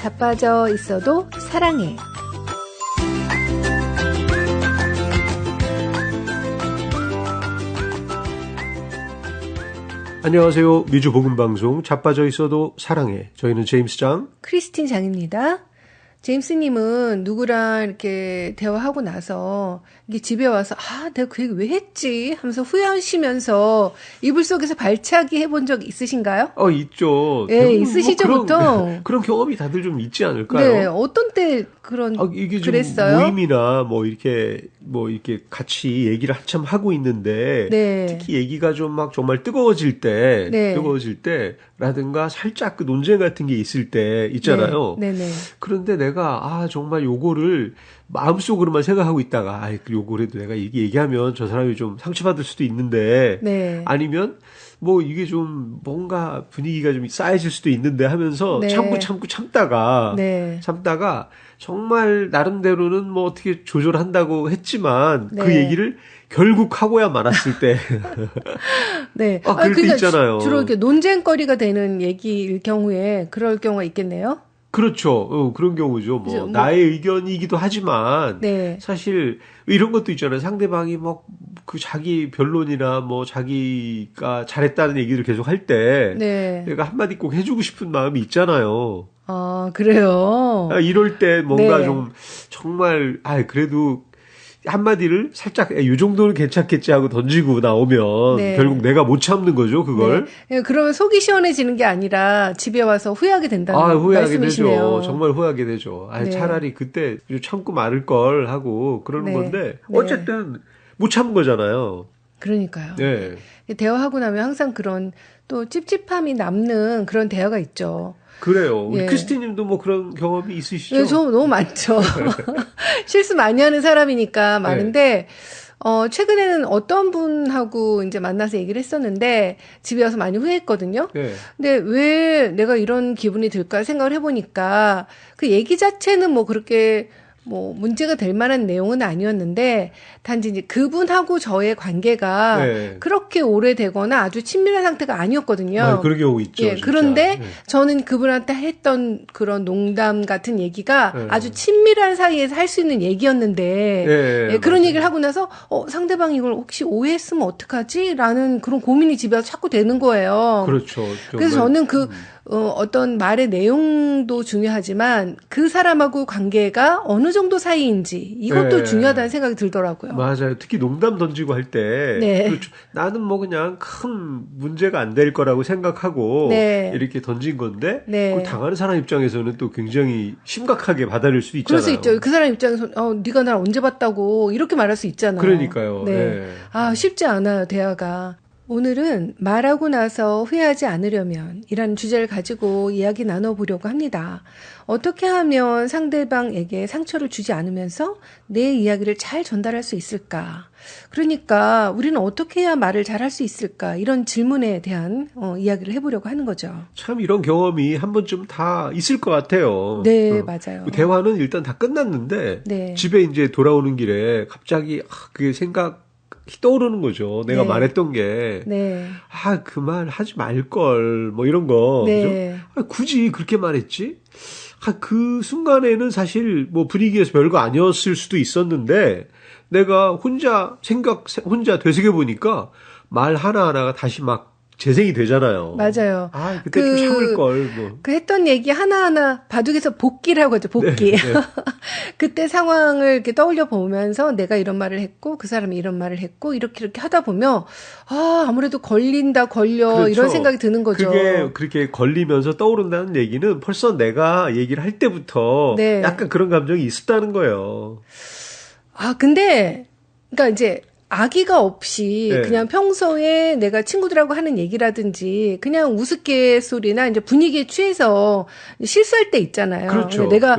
자빠져 있어도 사랑해. 안녕하세요. 미주 복음방송 자빠져 있어도 사랑해. 저희는 제임스 장, 크리스틴 장입니다. 제임스님은 누구랑 이렇게 대화하고 나서 이게 집에 와서 내가 그 얘기 왜 했지 하면서 후회하시면서 이불 속에서 발차기 해본 적 있으신가요? 있죠. 네, 있으시죠, 보통. 그런 경험이 다들 좀 있지 않을까요? 네, 어떤 때 이게 좀 그랬어요? 모임이나 이렇게 같이 얘기를 한참 하고 있는데, 네. 특히 얘기가 좀 막 정말 뜨거워질 때라든가 살짝 그 논쟁 같은 게 있을 때 있잖아요. 네. 그런데 내가 정말 요거를 마음속으로만 생각하고 있다가 요거라도 내가 얘기하면 저 사람이 좀 상처받을 수도 있는데, 네. 아니면 이게 좀 뭔가 분위기가 좀 쌓여질 수도 있는데 하면서 네. 참다가 정말 나름대로는 어떻게 조절한다고 했지만 네. 그 얘기를 결국 하고야 말았을 때. 네. 그럴 때 있잖아요. 주로 이렇게 논쟁거리가 되는 얘기일 경우에 그럴 경우가 있겠네요. 그렇죠. 그런 경우죠. 나의 의견이기도 하지만, 네. 사실, 이런 것도 있잖아요. 상대방이 자기 변론이나 자기가 잘했다는 얘기를 계속 할 때, 네. 내가 한마디 꼭 해주고 싶은 마음이 있잖아요. 그래요? 이럴 때 뭔가 네. 좀, 정말, 그래도, 한마디를 살짝 이 정도는 괜찮겠지 하고 던지고 나오면 네. 결국 내가 못 참는 거죠, 그걸. 네. 그러면 속이 시원해지는 게 아니라 집에 와서 후회하게 된다는 후회하게 말씀이시네요. 되죠. 정말 후회하게 되죠. 네. 차라리 그때 참고 말을 걸 하고 그러는 네. 건데 네. 어쨌든 못 참은 거잖아요. 그러니까요. 네. 대화하고 나면 항상 그런 또 찝찝함이 남는 그런 대화가 있죠. 그래요. 우리 예. 크리스티님도 그런 경험이 있으시죠? 네, 저 너무 많죠. 실수 많이 하는 사람이니까 많은데, 최근에는 어떤 분하고 이제 만나서 얘기를 했었는데, 집에 와서 많이 후회했거든요. 네. 근데 왜 내가 이런 기분이 들까 생각을 해보니까, 그 얘기 자체는 그렇게 문제가 될 만한 내용은 아니었는데, 단지 이제 그분하고 저의 관계가 네. 그렇게 오래되거나 아주 친밀한 상태가 아니었거든요. 그런 경우 있죠. 예, 진짜. 그런데 네. 저는 그분한테 했던 그런 농담 같은 얘기가 네. 아주 친밀한 사이에서 할 수 있는 얘기였는데, 네, 그런 맞아요. 얘기를 하고 나서, 상대방이 이걸 혹시 오해했으면 어떡하지? 라는 그런 고민이 집에 와서 자꾸 되는 거예요. 그렇죠. 그래서 저는 어떤 말의 내용도 중요하지만 그 사람하고 관계가 어느 정도 사이인지 이것도 네. 중요하다는 생각이 들더라고요. 맞아요. 특히 농담 던지고 할 때 네. 그렇죠. 나는 그냥 큰 문제가 안 될 거라고 생각하고 네. 이렇게 던진 건데 네. 그걸 당하는 사람 입장에서는 또 굉장히 심각하게 받아들일 수도 있잖아요. 그럴 수 있죠. 그 사람 입장에서 네가 날 언제 봤다고 이렇게 말할 수 있잖아요. 그러니까요. 네. 네. 쉽지 않아요, 대화가. 오늘은 말하고 나서 후회하지 않으려면 이라는 주제를 가지고 이야기 나눠보려고 합니다. 어떻게 하면 상대방에게 상처를 주지 않으면서 내 이야기를 잘 전달할 수 있을까? 그러니까 우리는 어떻게 해야 말을 잘할 수 있을까? 이런 질문에 대한 이야기를 해보려고 하는 거죠. 참 이런 경험이 한 번쯤 다 있을 것 같아요. 네, 맞아요. 대화는 일단 다 끝났는데 네. 집에 이제 돌아오는 길에 갑자기 그게 생각이 떠오르는 거죠. 내가 네. 말했던 게 네. 그 말 하지 말걸 이런 거. 네. 그죠? 굳이 그렇게 말했지? 그 순간에는 사실 분위기에서 별거 아니었을 수도 있었는데 내가 혼자 되새겨 보니까 말 하나하나가 다시 막 재생이 되잖아요. 맞아요. 그때 좀 참을 걸 그 했던 얘기 하나하나 바둑에서 복기라고 하죠. 복기. 네. 그때 상황을 이렇게 떠올려 보면서 내가 이런 말을 했고 그 사람이 이런 말을 했고 이렇게 하다 보면 아무래도 걸려 그렇죠. 이런 생각이 드는 거죠. 그게 그렇게 걸리면서 떠오른다는 얘기는 벌써 내가 얘기를 할 때부터 네. 약간 그런 감정이 있었다는 거예요. 근데 그러니까 이제 악의가 없이 네. 그냥 평소에 내가 친구들하고 하는 얘기라든지 그냥 우스갯소리나 이제 분위기에 취해서 실수할 때 있잖아요. 그렇죠. 내가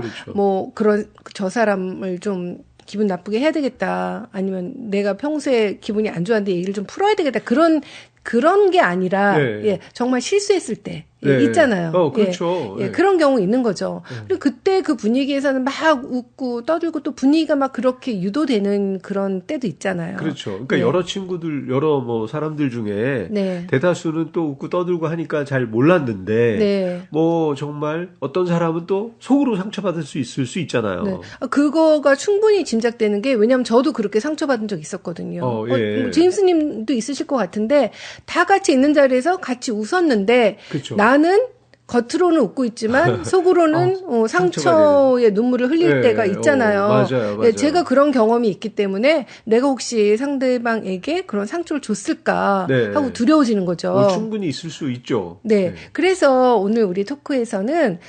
그렇죠. 저 사람을 좀 기분 나쁘게 해야 되겠다. 아니면 내가 평소에 기분이 안 좋았는데 얘기를 좀 풀어야 되겠다. 그런 그런 게 아니라 네. 예, 정말 실수했을 때 예, 네. 있잖아요. 그렇죠. 예, 네. 그런 경우 있는 거죠. 네. 그리고 그때 그 분위기에서는 막 웃고 떠들고 또 분위기가 막 그렇게 유도되는 그런 때도 있잖아요. 그렇죠. 그러니까 네. 여러 친구들, 여러 뭐 사람들 중에 네. 대다수는 또 웃고 떠들고 하니까 잘 몰랐는데 네. 뭐 정말 어떤 사람은 또 속으로 상처받을 수 있을 수 있잖아요. 네. 그거가 충분히 짐작되는 게 왜냐하면 저도 그렇게 상처받은 적 있었거든요. 예. 뭐 제임스님도 있으실 것 같은데 다 같이 있는 자리에서 같이 웃었는데 그렇죠. 나는 겉으로는 웃고 있지만 속으로는 상처의 눈물을 흘릴 예, 때가 있잖아요. 맞아요. 예, 제가 그런 경험이 있기 때문에 내가 혹시 상대방에게 그런 상처를 줬을까 네. 하고 두려워지는 거죠. 충분히 있을 수 있죠. 네. 그래서 오늘 우리 토크에서는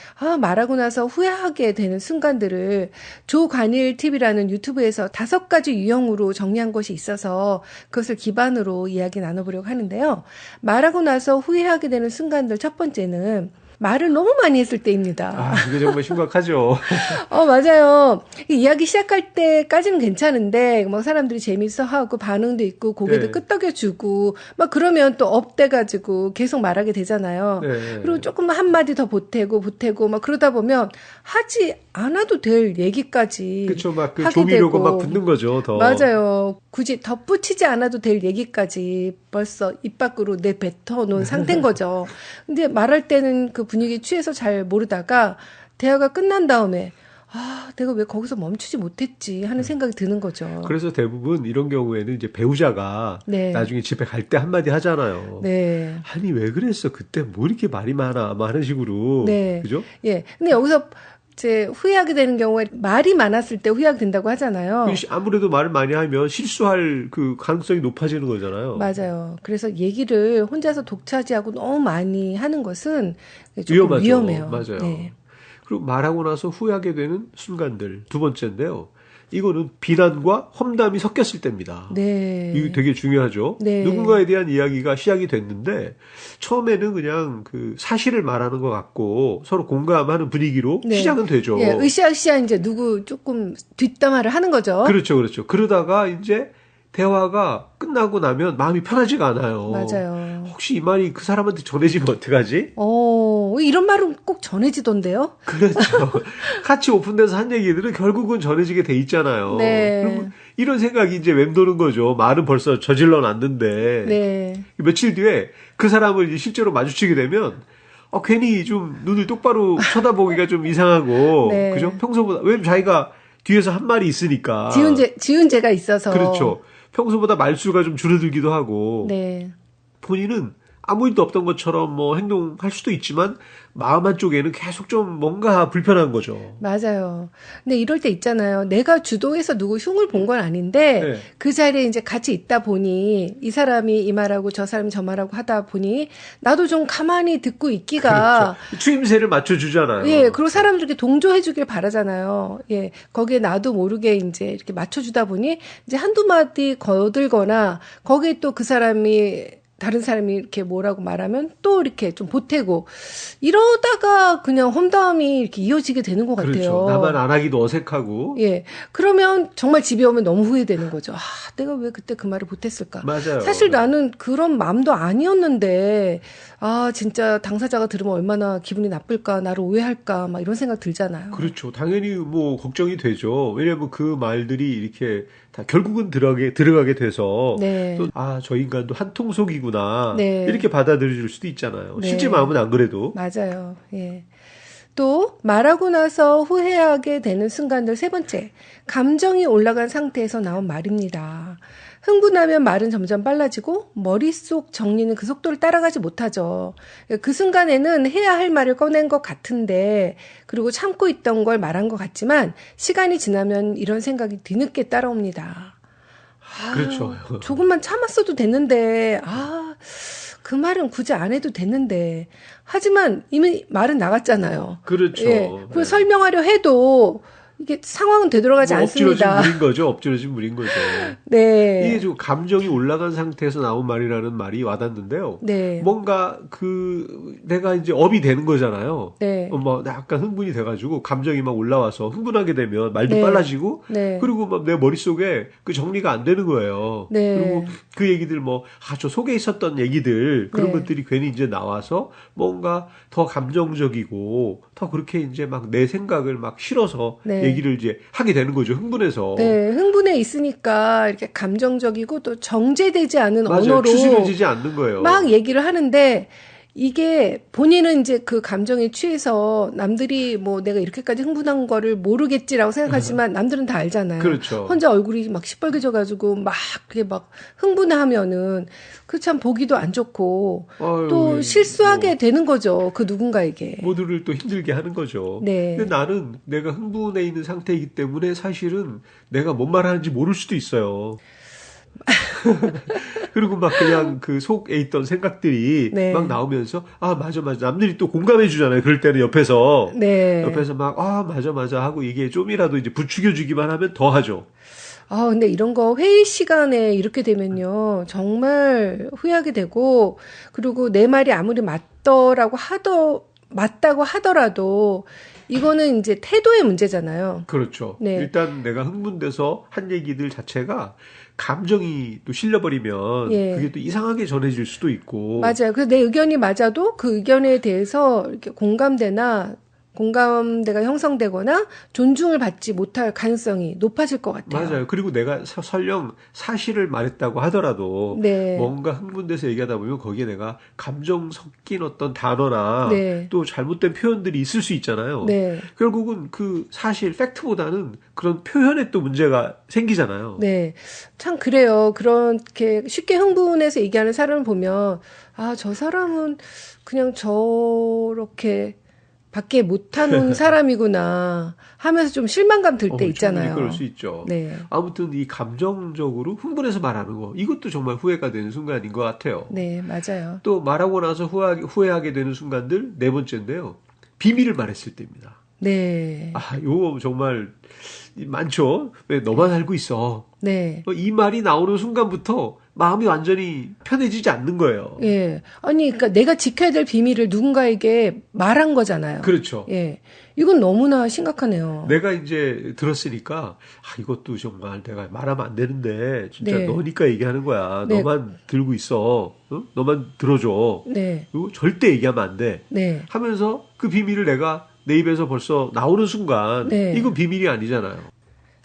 말하고 나서 후회하게 되는 순간들을 조관일 TV라는 유튜브에서 5가지 유형으로 정리한 것이 있어서 그것을 기반으로 이야기 나눠보려고 하는데요. 말하고 나서 후회하게 되는 순간들 첫 번째는 말을 너무 많이 했을 때입니다. 이게 정말 심각하죠. 맞아요. 이야기 시작할 때까지는 괜찮은데, 막 사람들이 재밌어 하고 반응도 있고, 고개도 네. 끄덕여주고, 막 그러면 또 업돼가지고 계속 말하게 되잖아요. 네. 그리고 조금 한마디 더 보태고, 막 그러다 보면 하지 않아도 될 얘기까지. 그렇죠. 막 그 하게 조미료가 되고. 막 붙는 거죠. 더. 맞아요. 굳이 덧붙이지 않아도 될 얘기까지 벌써 입 밖으로 내뱉어놓은 상태인 거죠. 근데 말할 때는 그 분위기 취해서 잘 모르다가 대화가 끝난 다음에 내가 왜 거기서 멈추지 못했지 하는 생각이 드는 거죠. 그래서 대부분 이런 경우에는 이제 배우자가 네. 나중에 집에 갈 때 한마디 하잖아요. 네. 아니 왜 그랬어? 그때 뭐 이렇게 말이 많아? 막 하는 식으로. 네. 그죠? 예. 근데 여기서 이제 후회하게 되는 경우에 말이 많았을 때 후회하게 된다고 하잖아요. 아무래도 말을 많이 하면 실수할 그 가능성이 높아지는 거잖아요. 맞아요. 그래서 얘기를 혼자서 독차지하고 너무 많이 하는 것은 조금 위험하죠. 위험해요. 맞아요. 네. 그리고 말하고 나서 후회하게 되는 순간들. 두 번째인데요. 이거는 비난과 험담이 섞였을 때입니다. 네. 이거 되게 중요하죠. 네. 누군가에 대한 이야기가 시작이 됐는데 처음에는 그냥 그 사실을 말하는 것 같고 서로 공감하는 분위기로 네. 시작은 되죠. 예, 으쌰으쌰 이제 누구 조금 뒷담화를 하는 거죠. 그렇죠. 그러다가 이제 대화가 끝나고 나면 마음이 편하지가 않아요. 맞아요. 혹시 이 말이 그 사람한테 전해지면 어떡하지? 이런 말은 꼭 전해지던데요? 그렇죠. 같이 오픈돼서 한 얘기들은 결국은 전해지게 돼 있잖아요. 네. 그러면 이런 생각이 이제 맴도는 거죠. 말은 벌써 저질러 놨는데. 네. 며칠 뒤에 그 사람을 이제 실제로 마주치게 되면 괜히 좀 눈을 똑바로 쳐다보기가 좀 이상하고. 네. 그죠? 평소보다. 왜냐면 자기가 뒤에서 한 말이 있으니까. 지은 죄가 있어서. 그렇죠. 평소보다 말수가 좀 줄어들기도 하고. 네. 본인은 아무 일도 없던 것처럼 뭐 행동할 수도 있지만 마음 한쪽에는 계속 좀 뭔가 불편한 거죠. 맞아요. 근데 이럴 때 있잖아요. 내가 주도해서 누구 흉을 본 건 아닌데 네. 그 자리에 이제 같이 있다 보니 이 사람이 이 말하고 저 사람이 저 말하고 하다 보니 나도 좀 가만히 듣고 있기가 그렇죠. 추임새를 맞춰주잖아요. 예, 그리고 사람들에게 동조해 주길 바라잖아요. 예, 거기에 나도 모르게 이제 이렇게 맞춰주다 보니 이제 한두 마디 거들거나 거기에 또 그 사람이 다른 사람이 이렇게 뭐라고 말하면 또 이렇게 좀 보태고 이러다가 그냥 험담이 이렇게 이어지게 되는 것 같아요. 그렇죠. 나만 안 하기도 어색하고. 예. 그러면 정말 집에 오면 너무 후회되는 거죠. 내가 왜 그때 그 말을 못했을까? 맞아요. 사실 나는 그런 마음도 아니었는데, 진짜 당사자가 들으면 얼마나 기분이 나쁠까, 나를 오해할까, 막 이런 생각 들잖아요. 그렇죠. 당연히 뭐 걱정이 되죠. 왜냐하면 그 말들이 이렇게 다 결국은 들어가게 돼서 네. 또 저 인간도 한통속이구나 네. 이렇게 받아들일 수도 있잖아요. 네. 실제 마음은 안 그래도. 맞아요. 예. 또 말하고 나서 후회하게 되는 순간들 세 번째, 감정이 올라간 상태에서 나온 말입니다. 흥분하면 말은 점점 빨라지고 머릿속 정리는 그 속도를 따라가지 못하죠. 그 순간에는 해야 할 말을 꺼낸 것 같은데 그리고 참고 있던 걸 말한 것 같지만 시간이 지나면 이런 생각이 뒤늦게 따라옵니다. 그렇죠. 조금만 참았어도 됐는데 그 말은 굳이 안 해도 됐는데 하지만 이미 말은 나갔잖아요. 그렇죠. 예, 그걸 설명하려 해도 이게 상황은 되돌아가지 뭐 엎질러진 않습니다. 물인 거죠. 엎질러진 물인 거죠. 네. 이게 좀 감정이 올라간 상태에서 나온 말이라는 말이 와닿는데요. 네. 뭔가 내가 이제 업이 되는 거잖아요. 네. 뭐 약간 흥분이 돼가지고 감정이 막 올라와서 흥분하게 되면 말도 네. 빨라지고 네. 그리고 막 내 머릿속에 그 정리가 안 되는 거예요. 네. 그리고 그 얘기들 저 속에 있었던 얘기들 그런 네. 것들이 괜히 이제 나와서 뭔가 더 감정적이고 더 그렇게 이제 막 내 생각을 막 실어서 네. 얘기를 이제 하게 되는 거죠. 흥분해서. 네, 흥분해 있으니까 이렇게 감정적이고 또 정제되지 않은 맞아요. 언어로 추스려지지 않는 거예요. 막 얘기를 하는데 이게 본인은 이제 그 감정에 취해서 남들이 뭐 내가 이렇게까지 흥분한 거를 모르겠지라고 생각하지만 남들은 다 알잖아요. 그렇죠. 혼자 얼굴이 막 시뻘개져가지고 막 그게 막 흥분하면은 그 참 보기도 안 좋고 아유, 또 실수하게 되는 거죠. 그 누군가에게. 모두를 또 힘들게 하는 거죠. 네. 근데 나는 내가 흥분해 있는 상태이기 때문에 사실은 내가 뭔 말 하는지 모를 수도 있어요. 그리고 막 그냥 그 속에 있던 생각들이 네. 막 나오면서 맞아 남들이 또 공감해 주잖아요. 그럴 때는 옆에서 네. 막 맞아 하고 이게 좀이라도 이제 부추겨 주기만 하면 더 하죠. 근데 이런 거 회의 시간에 이렇게 되면요. 정말 후회하게 되고, 그리고 내 말이 아무리 맞다고 하더라도, 이거는 이제 태도의 문제잖아요. 그렇죠. 네. 일단 내가 흥분돼서 한 얘기들 자체가 감정이 또 실려버리면 예. 그게 또 이상하게 전해질 수도 있고. 맞아요. 그래서 내 의견이 맞아도 그 의견에 대해서 이렇게 공감대가 형성되거나 존중을 받지 못할 가능성이 높아질 것 같아요. 맞아요. 그리고 내가 설령 사실을 말했다고 하더라도 네. 뭔가 흥분돼서 얘기하다 보면 거기에 내가 감정 섞인 어떤 단어나 네. 또 잘못된 표현들이 있을 수 있잖아요. 네. 결국은 그 사실 팩트보다는 그런 표현에 또 문제가 생기잖아요. 네. 참 그래요. 그렇게 쉽게 흥분해서 얘기하는 사람을 보면 저 사람은 그냥 저렇게 밖에 못하는 사람이구나 하면서 좀 실망감 들 때 있잖아요. 그럴 수 있죠. 네. 아무튼 이 감정적으로 흥분해서 말하는 거 이것도 정말 후회가 되는 순간인 것 같아요. 네, 맞아요. 또 말하고 나서 후회하게 되는 순간들 네 번째인데요. 비밀을 말했을 때입니다. 네. 요거 정말 많죠. 왜 너만 알고 있어. 네. 이 말이 나오는 순간부터 마음이 완전히 편해지지 않는 거예요. 예. 아니, 그러니까 내가 지켜야 될 비밀을 누군가에게 말한 거잖아요. 그렇죠. 예. 이건 너무나 심각하네요. 내가 이제 들었으니까 이것도 정말 내가 말하면 안 되는데 진짜 네. 너니까 얘기하는 거야. 네. 너만 들고 있어. 응? 너만 들어줘. 네. 그리고 절대 얘기하면 안 돼. 네. 하면서 그 비밀을 내가 내 입에서 벌써 나오는 순간 네. 이건 비밀이 아니잖아요.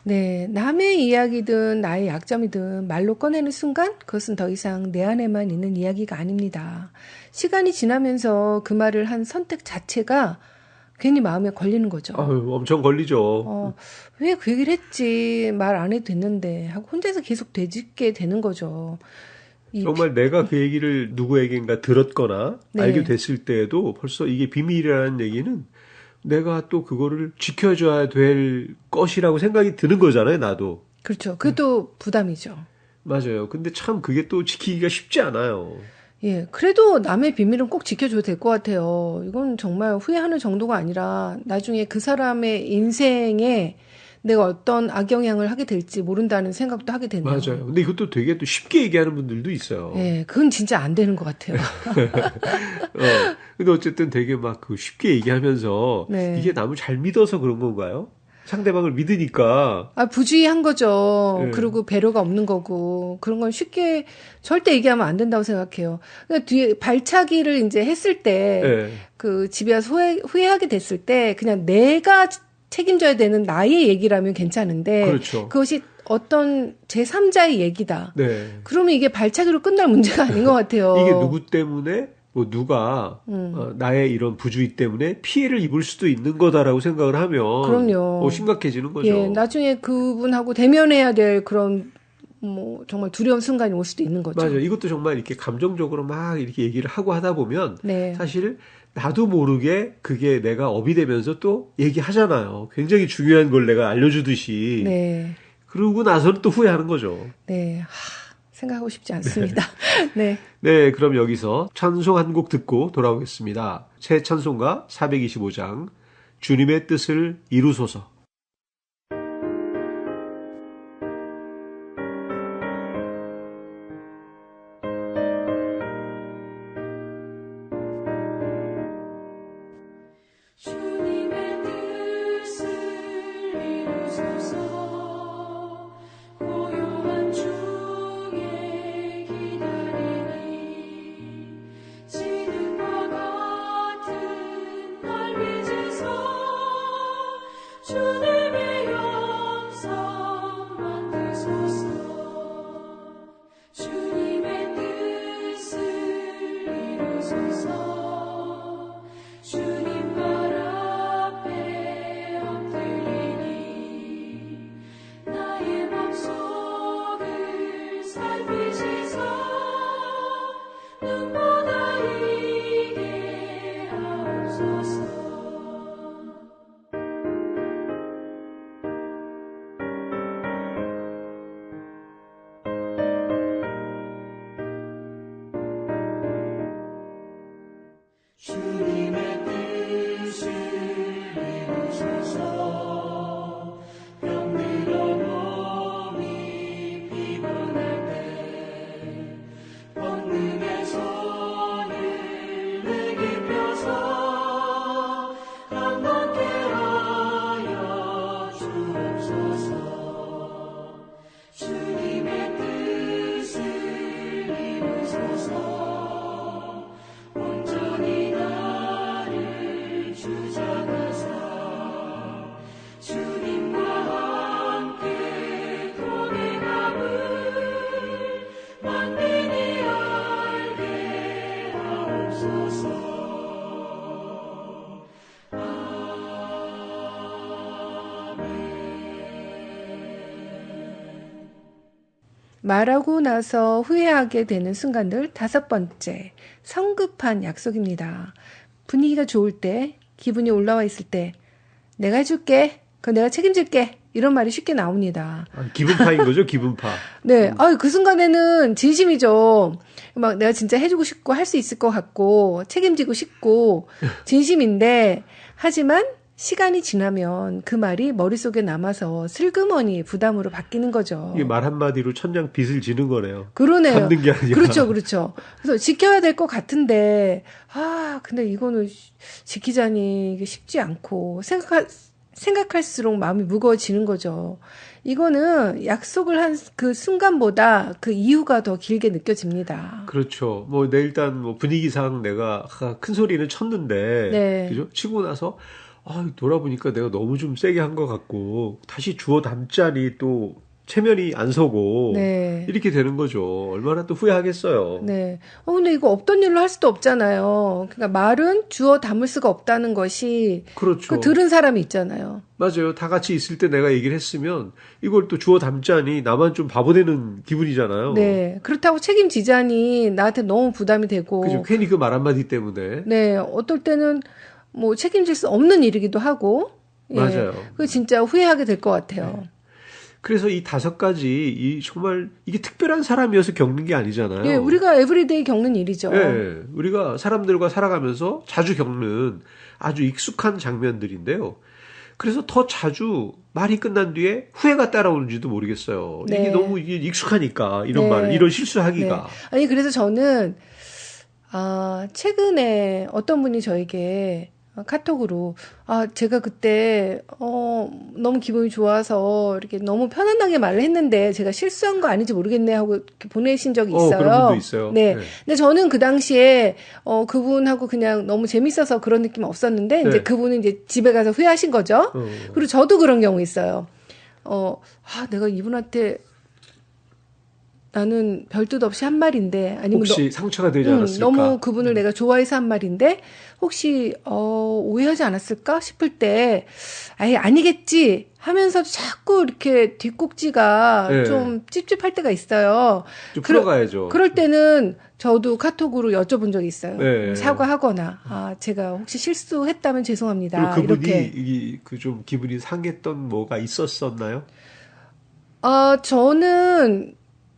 네, 남의 이야기든 나의 약점이든 말로 꺼내는 순간 그것은 더 이상 내 안에만 있는 이야기가 아닙니다. 시간이 지나면서 그 말을 한 선택 자체가 괜히 마음에 걸리는 거죠. 엄청 걸리죠. 왜 그 얘기를 했지? 말 안 해도 됐는데 하고 혼자서 계속 되짚게 되는 거죠. 정말 내가 그 얘기를 누구에겐가 들었거나 네. 알게 됐을 때에도 벌써 이게 비밀이라는 얘기는 내가 또 그거를 지켜줘야 될 것이라고 생각이 드는 거잖아요, 나도. 그렇죠. 그것도 부담이죠. 맞아요. 근데 참 그게 또 지키기가 쉽지 않아요. 예, 그래도 남의 비밀은 꼭 지켜줘야 될 것 같아요. 이건 정말 후회하는 정도가 아니라 나중에 그 사람의 인생에 내가 어떤 악영향을 하게 될지 모른다는 생각도 하게 되네요. 맞아요. 근데 이것도 되게 또 쉽게 얘기하는 분들도 있어요. 예, 그건 진짜 안 되는 것 같아요. 근데 어쨌든 되게 막 그 쉽게 얘기하면서 네. 이게 남을 잘 믿어서 그런 건가요? 상대방을 믿으니까. 부주의한 거죠. 네. 그리고 배려가 없는 거고 그런 건 쉽게 절대 얘기하면 안 된다고 생각해요. 그러니까 뒤에 발차기를 이제 했을 때 그 집에 와서 후회하게 됐을 때 그냥 내가 책임져야 되는 나의 얘기라면 괜찮은데 그렇죠. 그것이 어떤 제3자의 얘기다. 네. 그러면 이게 발차기로 끝날 문제가 아닌 것 같아요. 이게 누구 때문에 뭐 누가 나의 이런 부주의 때문에 피해를 입을 수도 있는 거다라고 생각을 하면 그럼요. 심각해지는 거죠. 예, 나중에 그분하고 대면해야 될 그런 뭐 정말 두려운 순간이 올 수도 있는 거죠. 맞아요. 이것도 정말 이렇게 감정적으로 막 이렇게 얘기를 하고 하다 보면 네. 사실 나도 모르게 그게 내가 업이 되면서 또 얘기하잖아요. 굉장히 중요한 걸 내가 알려주듯이. 네. 그러고 나서는 또 후회하는 거죠. 네. 생각하고 싶지 않습니다. 네. 네, 그럼 여기서 찬송 한 곡 듣고 돌아오겠습니다. 새 찬송가 425장 주님의 뜻을 이루소서. 말하고 나서 후회하게 되는 순간들. 5번째, 성급한 약속입니다. 분위기가 좋을 때, 기분이 올라와 있을 때, 내가 해줄게, 그거 내가 책임질게, 이런 말이 쉽게 나옵니다. 기분파인 거죠, 기분파. 네, 그 순간에는 진심이죠. 막 내가 진짜 해주고 싶고 할 수 있을 것 같고 책임지고 싶고 진심인데, 하지만 시간이 지나면 그 말이 머릿속에 남아서 슬그머니 부담으로 바뀌는 거죠. 이게 말 한마디로 천냥 빚을 지는 거네요. 그러네요. 갚는 게 아니라. 그렇죠, 그렇죠. 그래서 지켜야 될 것 같은데, 근데 이거는 지키자니 이게 쉽지 않고 생각할수록 마음이 무거워지는 거죠. 이거는 약속을 한 그 순간보다 그 이유가 더 길게 느껴집니다. 그렇죠. 뭐, 일단 뭐 분위기상 내가 큰 소리는 쳤는데, 네. 그죠? 치고 나서, 돌아보니까 내가 너무 좀 세게 한 것 같고, 다시 주워 담자니 또 체면이 안 서고, 네. 이렇게 되는 거죠. 얼마나 또 후회하겠어요. 네. 근데 이거 없던 일로 할 수도 없잖아요. 그러니까 말은 주워 담을 수가 없다는 것이 그렇죠. 그 들은 사람이 있잖아요. 맞아요. 다 같이 있을 때 내가 얘기를 했으면 이걸 또 주워 담자니 나만 좀 바보 되는 기분이잖아요. 네. 그렇다고 책임지자니 나한테 너무 부담이 되고. 그죠. 괜히 그 말 한마디 때문에. 네. 어떨 때는 뭐 책임질 수 없는 일이기도 하고. 맞아요. 그 진짜 후회하게 될 것 같아요. 네. 그래서 이 5가지, 정말 이게 특별한 사람이어서 겪는 게 아니잖아요. 네. 우리가 에브리데이 겪는 일이죠. 네. 우리가 사람들과 살아가면서 자주 겪는 아주 익숙한 장면들인데요. 그래서 더 자주 말이 끝난 뒤에 후회가 따라오는지도 모르겠어요. 네. 이게 너무 이익숙하니까, 이런 네. 말, 이런 실수하기가. 네. 아니, 그래서 저는, 최근에 어떤 분이 저에게 카톡으로, 제가 그때, 너무 기분이 좋아서 이렇게 너무 편안하게 말을 했는데 제가 실수한 거 아닌지 모르겠네 하고 이렇게 보내신 적이 있어요. 그런 분도 있어요. 네. 네. 근데 저는 그 당시에, 그분하고 그냥 너무 재밌어서 그런 느낌 없었는데, 이제 네. 그분은 이제 집에 가서 후회하신 거죠. 그리고 저도 그런 경우 있어요. 내가 이분한테 나는 별 뜻 없이 한 말인데, 아니면 혹시 상처가 되지 않았을까? 너무 그분을 내가 좋아해서 한 말인데, 혹시 오해하지 않았을까 싶을 때, 아예 아니겠지 하면서 자꾸 이렇게 뒷꼭지가 네. 좀 찝찝할 때가 있어요. 좀 풀어가야죠. 그럴 때는 저도 카톡으로 여쭤본 적이 있어요. 네. 사과하거나, 제가 혹시 실수했다면 죄송합니다. 그리고 그분이 이렇게. 좀 기분이 상했던 뭐가 있었었나요? 저는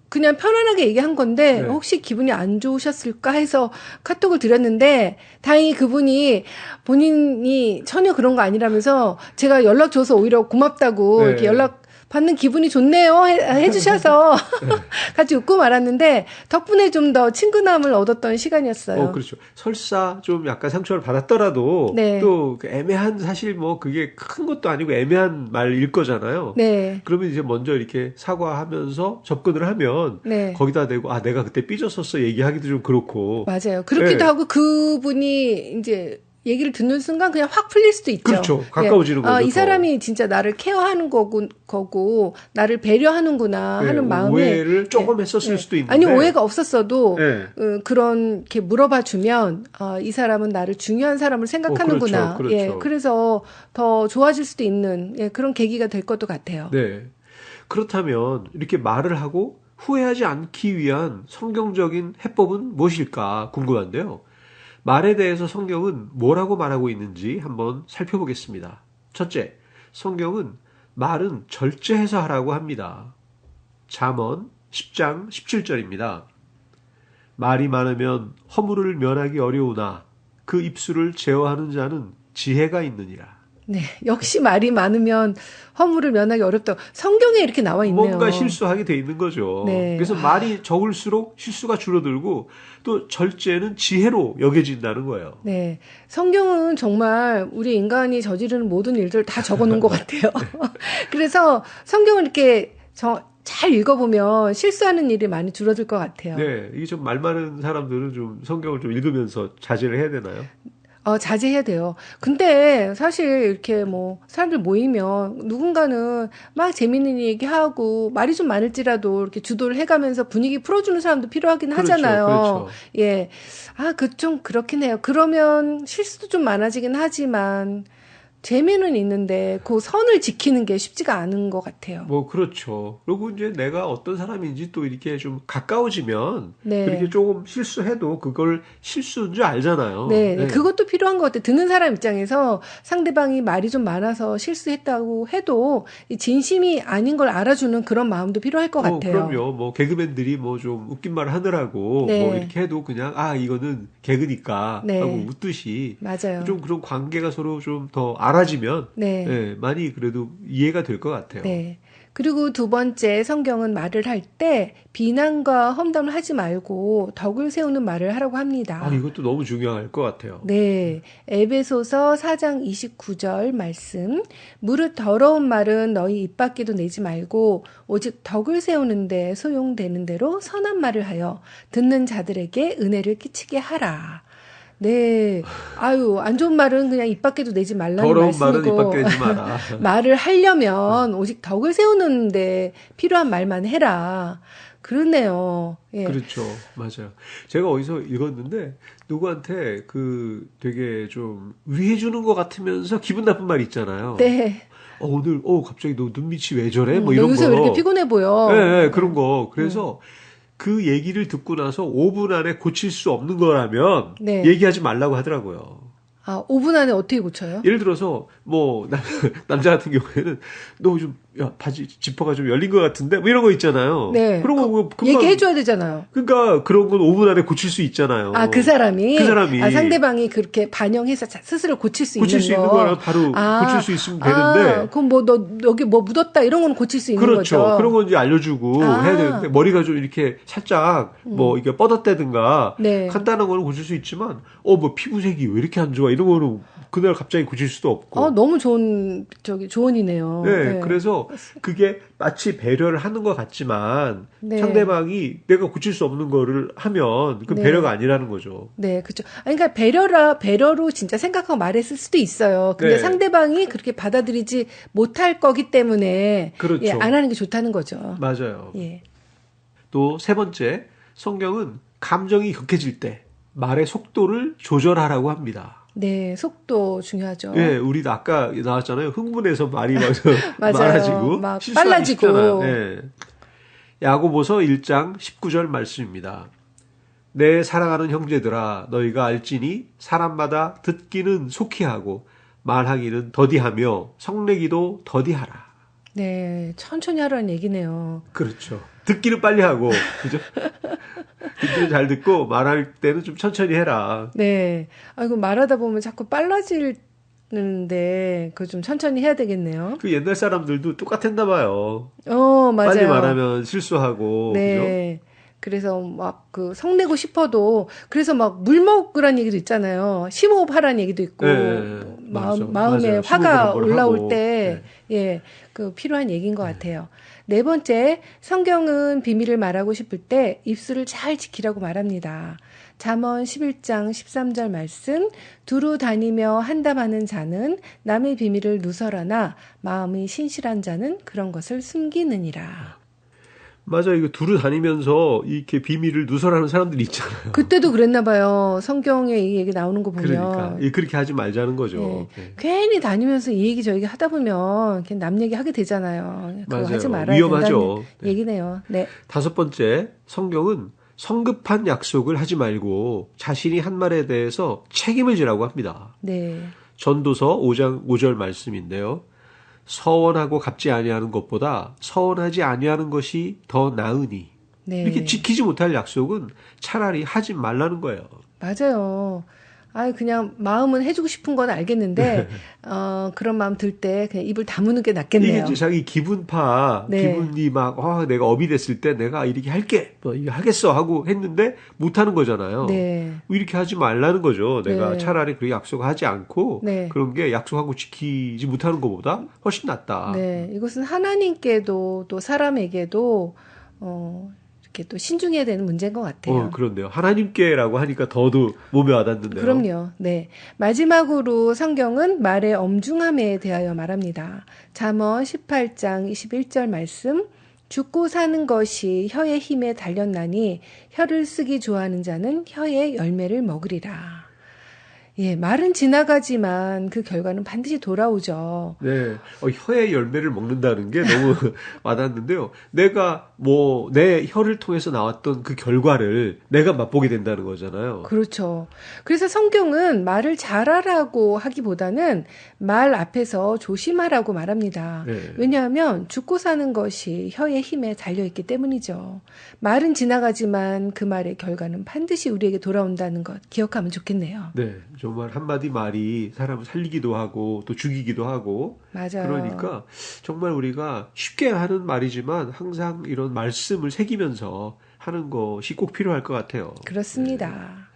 그냥 편안하게 얘기한 건데, 네. 혹시 기분이 안 좋으셨을까 해서 카톡을 드렸는데, 다행히 그분이 본인이 전혀 그런 거 아니라면서 제가 연락 줘서 오히려 고맙다고 네. 이렇게 연락 받는 기분이 좋네요 해주셔서 같이 웃고 말았는데, 덕분에 좀 더 친근함을 얻었던 시간이었어요. 그렇죠. 설사 좀 약간 상처를 받았더라도 네. 또 그 애매한, 사실 뭐 그게 큰 것도 아니고 애매한 말일 거잖아요. 네. 그러면 이제 먼저 이렇게 사과하면서 접근을 하면 네. 거기다 대고 내가 그때 삐졌었어 얘기하기도 좀 그렇고. 맞아요. 그렇기도 네. 하고 그분이 이제 얘기를 듣는 순간 그냥 확 풀릴 수도 있죠. 그렇죠. 가까워지는 거죠. 이 더. 사람이 진짜 나를 케어하는 거고 나를 배려하는구나 네, 하는 마음에. 오해를 조금 했었을 수도 있는데. 아니, 오해가 없었어도 네. 그런 이렇게 물어봐 주면 이 사람은 나를 중요한 사람을 생각하는구나. 그렇죠. 예, 그래서 더 좋아질 수도 있는 그런 계기가 될 것도 같아요. 네. 그렇다면 이렇게 말을 하고 후회하지 않기 위한 성경적인 해법은 무엇일까 궁금한데요. 말에 대해서 성경은 뭐라고 말하고 있는지 한번 살펴보겠습니다. 첫째, 성경은 말은 절제해서 하라고 합니다. 잠언 10장 17절입니다. 말이 많으면 허물을 면하기 어려우나 그 입술을 제어하는 자는 지혜가 있느니라. 네, 역시 말이 많으면 허물을 면하기 어렵다고 성경에 이렇게 나와 있네요. 뭔가 실수하게 돼 있는 거죠. 네. 그래서 말이 적을수록 실수가 줄어들고 또 절제는 지혜로 여겨진다는 거예요. 네, 성경은 정말 우리 인간이 저지르는 모든 일들 다 적어놓은 것 같아요. 그래서 성경을 이렇게 잘 읽어보면 실수하는 일이 많이 줄어들 것 같아요. 네, 이게 좀 말 많은 사람들은 좀 성경을 좀 읽으면서 자제를 해야 되나요? 자제해야 돼요. 근데 사실 이렇게 뭐 사람들 모이면 누군가는 막 재밌는 얘기하고 말이 좀 많을지라도 이렇게 주도를 해가면서 분위기 풀어주는 사람도 필요하긴 그렇죠, 하잖아요. 그렇죠. 예. 좀 그렇긴 해요. 그러면 실수도 좀 많아지긴 하지만 재미는 있는데 그 선을 지키는 게 쉽지가 않은 것 같아요. 뭐 그렇죠. 그리고 이제 내가 어떤 사람인지 또 이렇게 좀 가까워지면 네. 그렇게 조금 실수해도 그걸 실수인 줄 알잖아요. 네, 네. 그것도 필요한 것 같아요. 듣는 사람 입장에서 상대방이 말이 좀 많아서 실수했다고 해도 이 진심이 아닌 걸 알아주는 그런 마음도 필요할 것 같아요. 그럼요. 뭐 개그맨들이 뭐 좀 웃긴 말 하느라고 네. 뭐 이렇게 해도 그냥 이거는 개그니까 네. 하고 웃듯이 맞아요. 좀 그런 관계가 서로 좀 더 알아지면 네. 예, 많이 그래도 이해가 될 것 같아요. 네. 그리고 두 번째, 성경은 말을 할 때 비난과 험담을 하지 말고 덕을 세우는 말을 하라고 합니다. 이것도 너무 중요할 것 같아요. 네. 에베소서 4장 29절 말씀. 무릇 더러운 말은 너희 입 밖에도 내지 말고 오직 덕을 세우는데 소용되는 대로 선한 말을 하여 듣는 자들에게 은혜를 끼치게 하라. 네. 안 좋은 말은 그냥 입 밖에도 내지 말라는 더러운 말씀이고. 말은 입 밖에 내지 마라. 말을 하려면 오직 덕을 세우는데 필요한 말만 해라. 그러네요. 예. 그렇죠. 맞아요. 제가 어디서 읽었는데 누구한테 그 되게 좀 위해주는 것 같으면서 기분 나쁜 말 있잖아요. 네. 오늘 갑자기 너 눈빛이 왜 저래? 뭐 너 이런 요새 거. 왜 이렇게 피곤해 보여? 네, 그런 거. 그래서 그 얘기를 듣고 나서 5분 안에 고칠 수 없는 거라면 네. 얘기하지 말라고 하더라고요. 5분 안에 어떻게 고쳐요? 예를 들어서 뭐 남자 같은 경우에는 너 좀 바지 지퍼가 좀 열린 것 같은데 뭐 이런 거 있잖아요. 네. 그런 거 뭐 금방 얘기해줘야 되잖아요. 그러니까 그런 건 5분 안에 고칠 수 있잖아요. 그 사람이? 그 사람이. 상대방이 그렇게 반영해서 스스로 고칠 수 고칠 있는 수 있는 거. 거는 바로 고칠 수 있으면 되는데. 그럼 뭐 너 여기 뭐 묻었다 이런 거는 고칠 수 있는 그렇죠. 거죠. 그런 건 이제 알려주고 해야 되는데 머리가 좀 이렇게 살짝 뭐 이게 뻗었다든가 네. 간단한 거는 고칠 수 있지만 뭐 피부색이 왜 이렇게 안 좋아 이런 거는 그날 갑자기 고칠 수도 없고. 너무 좋은 조언이네요. 네, 그래서 그게 마치 배려를 하는 것 같지만 네. 상대방이 내가 고칠 수 없는 거를 하면 그건 네. 배려가 아니라는 거죠. 네, 그렇죠. 그러니까 배려로 진짜 생각하고 말했을 수도 있어요. 근데 네. 상대방이 그렇게 받아들이지 못할 거기 때문에 그렇죠. 예, 안 하는 게 좋다는 거죠. 맞아요. 예. 또 세 번째, 성경은 감정이 격해질 때 말의 속도를 조절하라고 합니다. 네, 속도 중요하죠. 예, 우리도 아까 나왔잖아요. 흥분해서 말이 막 맞아요. 많아지고 막 실수하기 빨라지고. 쉽잖아요. 예. 야고보서 1장 19절 말씀입니다. 내 사랑하는 형제들아 너희가 알지니 사람마다 듣기는 속히 하고 말하기는 더디하며 성내기도 더디하라. 네, 천천히 하라는 얘기네요. 그렇죠. 듣기는 빨리 하고 그죠? 듣기는 잘 듣고 말할 때는 좀 천천히 해라. 네. 이거 말하다 보면 자꾸 빨라지는데 그거 좀 천천히 해야 되겠네요. 그 옛날 사람들도 똑같았나 봐요. 맞아요. 빨리 말하면 실수하고. 네. 그래서 막 성내고 싶어도 그래서 막 물 먹으란 얘기도 있잖아요. 심호흡 하라는 얘기도 있고 맞아. 마음에 맞아요. 화가 심호흡을 한번 올라올 하고. 때 예, 필요한 얘기인 것 같아요. 네 번째, 성경은 비밀을 말하고 싶을 때 입술을 잘 지키라고 말합니다. 잠언 11장 13절 말씀, 두루 다니며 한담하는 자는 남의 비밀을 누설하나 마음이 신실한 자는 그런 것을 숨기느니라. 맞아, 이거 두루 다니면서 이렇게 비밀을 누설하는 사람들이 있잖아요. 그때도 그랬나 봐요. 성경에 이 얘기 나오는 거 보면. 그러니까 그렇게 하지 말자는 거죠. 네. 괜히 다니면서 이 얘기 저 얘기 하다 보면 그냥 남 얘기 하게 되잖아요. 그거 맞아요. 하지 말아야 위험하죠. 된다는 네. 얘기네요. 네. 다섯 번째, 성경은 성급한 약속을 하지 말고 자신이 한 말에 대해서 책임을 지라고 합니다. 네. 전도서 5장 5절 말씀인데요. 서원하고 갚지 아니하는 것보다 서원하지 아니하는 것이 더 나으니. 네. 이렇게 지키지 못할 약속은 차라리 하지 말라는 거예요. 맞아요. 그냥 마음은 해주고 싶은 건 알겠는데, 그런 마음 들 때 그냥 입을 다무는 게 낫겠네요. 이게 이제 자기 기분파, 네. 기분이 막, 내가 업이 됐을 때 내가 이렇게 할게, 이거 하겠어 하고 했는데 못하는 거잖아요. 네. 이렇게 하지 말라는 거죠. 내가 네. 차라리 그 약속을 하지 않고 네. 그런 게 약속하고 지키지 못하는 것보다 훨씬 낫다. 네. 이것은 하나님께도 또 사람에게도, 이렇게 또 신중해야 되는 문제인 것 같아요. 그런데요. 하나님께라고 하니까 더도 몸에 와닿는데요. 그럼요. 네. 마지막으로 성경은 말의 엄중함에 대하여 말합니다. 잠언 18장 21절 말씀. 죽고 사는 것이 혀의 힘에 달렸나니 혀를 쓰기 좋아하는 자는 혀의 열매를 먹으리라. 예, 말은 지나가지만 그 결과는 반드시 돌아오죠. 네, 혀의 열매를 먹는다는 게 너무 와닿는데요. 내가 뭐 내 혀를 통해서 나왔던 그 결과를 내가 맛보게 된다는 거잖아요. 그렇죠. 그래서 성경은 말을 잘하라고 하기보다는 말 앞에서 조심하라고 말합니다. 네. 왜냐하면 죽고 사는 것이 혀의 힘에 달려있기 때문이죠. 말은 지나가지만 그 말의 결과는 반드시 우리에게 돌아온다는 것 기억하면 좋겠네요. 네, 정말 한마디 말이 사람을 살리기도 하고 또 죽이기도 하고 맞아요. 그러니까 정말 우리가 쉽게 하는 말이지만 항상 이런 말씀을 새기면서 하는 것이 꼭 필요할 것 같아요. 그렇습니다.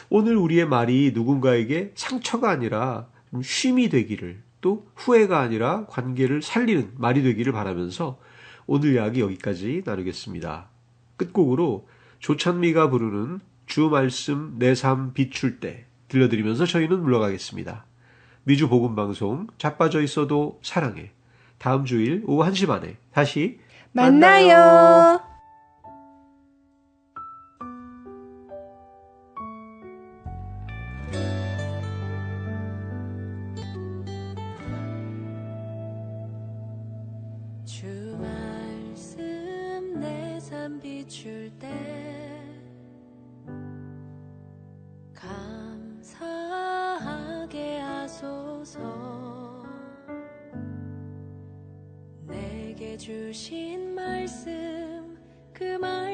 오늘 우리의 말이 누군가에게 상처가 아니라 좀 쉼이 되기를 또 후회가 아니라 관계를 살리는 말이 되기를 바라면서 오늘 이야기 여기까지 나누겠습니다. 끝곡으로 조찬미가 부르는 주 말씀 내 삶 비출 때 들려드리면서 저희는 물러가겠습니다. 미주 복음방송 자빠져 있어도 사랑해. 다음 주일 오후 1시 반에 다시 만나요. 주 말씀 내 삶 비출 때 감사하게 하소서. 내게 주신 말씀 그 말